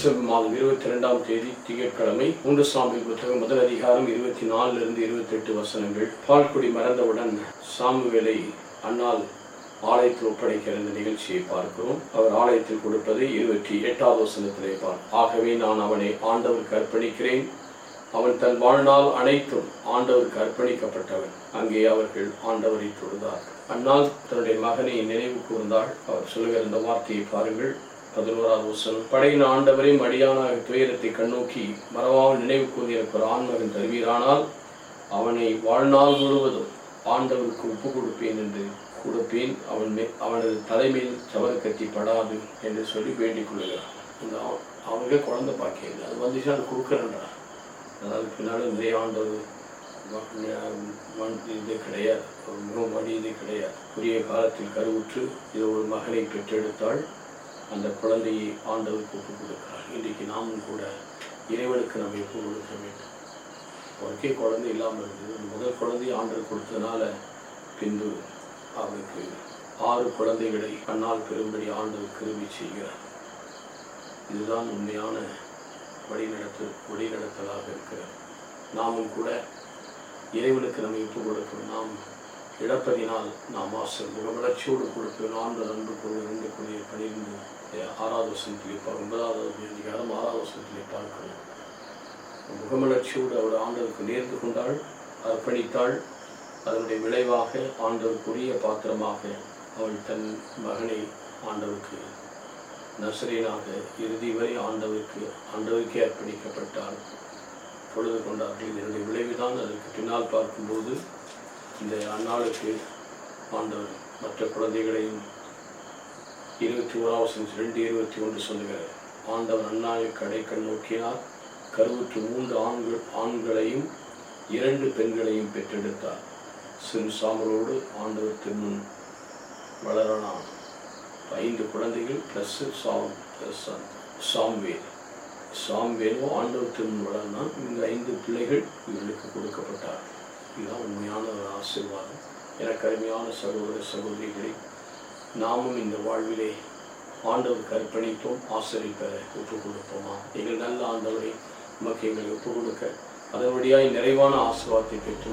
December மாதம் 22 திங்கட்கிழமை 3 Samuel புத்தகம் முதல் அதிகாரம் 24 28 வசனங்கள். பால்குடி மறந்தவுடன் சாமுவேலை அன்னாள் ஆலயத்தில் ஒப்படைக்கிற இந்த நிகழ்ச்சியை பார்க்கிறோம். அவர் ஆலயத்தில் கொடுப்பதை 28வது வசனத்திலே ஆகவே நான் அவனை ஆண்டவருக்கு அர்ப்பணிக்கிறேன். அவன் தன் வாழ்நாள் அனைத்தும் ஆண்டவருக்கு அர்ப்பணிக்கப்பட்டவன். அங்கே அவர்கள் ஆண்டவரை தொழுதார். அன்னாள் தன்னுடைய மகனை நினைவு கூர்ந்தாள். அவர் சொல்லுகிற இந்த வார்த்தையை பாருங்கள். 11வது வசனம். படையின் ஆண்டவரை மடியானாக துயரத்தை கண்ணோக்கி மறவாமல் நினைவு கூர்ந்து எனக்கு ஒரு ஆண்மகன் தருவீரானால் அவனை வாழ்நாள் முழுவதும் ஆண்டவருக்கு ஒப்பு கொடுப்பேன் அவனது தலைமையில் சவறு கத்தி படாது என்று சொல்லி வேண்டிக் கொள்கிறார். அவங்க குழந்தை பாக்கியது அது வந்துச்சு, அது கொடுக்குறேன்றார். அதாவது பின்னால் நிறைய ஆண்டவர் இது கிடையாது, ஒரு முகமடி இது கிடையாது. உரிய காலத்தில் கருவுற்று இது ஒரு மகனை பெற்றெடுத்தாள். அந்த குழந்தையை ஆண்டவருக்கு ஒப்புக் கொடுக்கிறார். இன்றைக்கு நாமும் கூட இறைவனுக்கு நம்ம ஒப்புக் கொடுக்க வேண்டும். அவருக்கே குழந்தை இல்லாமல் இருந்தது. முதல் குழந்தையை ஆண்டவர் கொடுத்ததுனால பின்பு அவருக்கு 6 குழந்தைகளை அன்னால் பெரும்படி ஆண்டவர் கிருபை செய்கிறார். இதுதான் உண்மையான வழிநடத்தலாக இருக்கிறது. நாமும் கூட இறைவனுக்கு நம்ம ஒப்புக் கொடுக்கிறோம். நாம் இழப்பதினால் நாம் முகவளர்ச்சியோடு கொடுப்போம். ஆண்டவர் அன்பு கொண்டு 6வது வசனத்திலே 9வது அதிகாரம் 6வது வசனத்திலே பார்க்கிறோம். முகமலர்ச்சியோடு அவர் ஆண்டவருக்கு நேர்ந்து கொண்டாள், அர்ப்பணித்தாள். அதனுடைய விளைவாக ஆண்டவருக்குரிய பாத்திரமாக அவள் தன் மகனை ஆண்டவருக்கு நசரேனாக இறுதி வரை ஆண்டவருக்கே அர்ப்பணிக்கப்பட்டால் பொழுது கொண்டார்கள். இதனுடைய விளைவுதான் அதற்கு பின்னால் பார்க்கும்போது இந்த அந்நாளுக்கு ஆண்டவர் மற்ற குழந்தைகளையும் 21 சொல்லுகிறார். ஆண்டவர் அன்னாளை கடைக்கண் நோக்கினார். கருவுற்று 3 ஆண்களையும் 2 பெண்களையும் பெற்றெடுத்தார். சிறு சாமுவேலோடு ஆண்டவர் திருமுன் வளரானான். 5 குழந்தைகள் பிளஸ் சாம்வேலோ ஆண்டவர் திருமுன் வளர்ந்தான். இந்த 5 பிள்ளைகள் இவர்களுக்கு கொடுக்கப்பட்டார். இதுதான் உண்மையான ஒரு ஆசீர்வாதம். எனக்கு அருமையான சகோதர சகோதரிகளை, நாமும் இந்த வாழ்விலே ஆண்டவருக்கு அர்ப்பணித்தோம், ஆசிரியர் பெற ஒப்புக் கொடுப்போமா? எங்கள் நல்ல ஆண்டவரை நமக்கு எங்களை ஒப்புக் கொடுக்க அதனுடைய நிறைவான ஆசீர்வாதத்தை பெற்று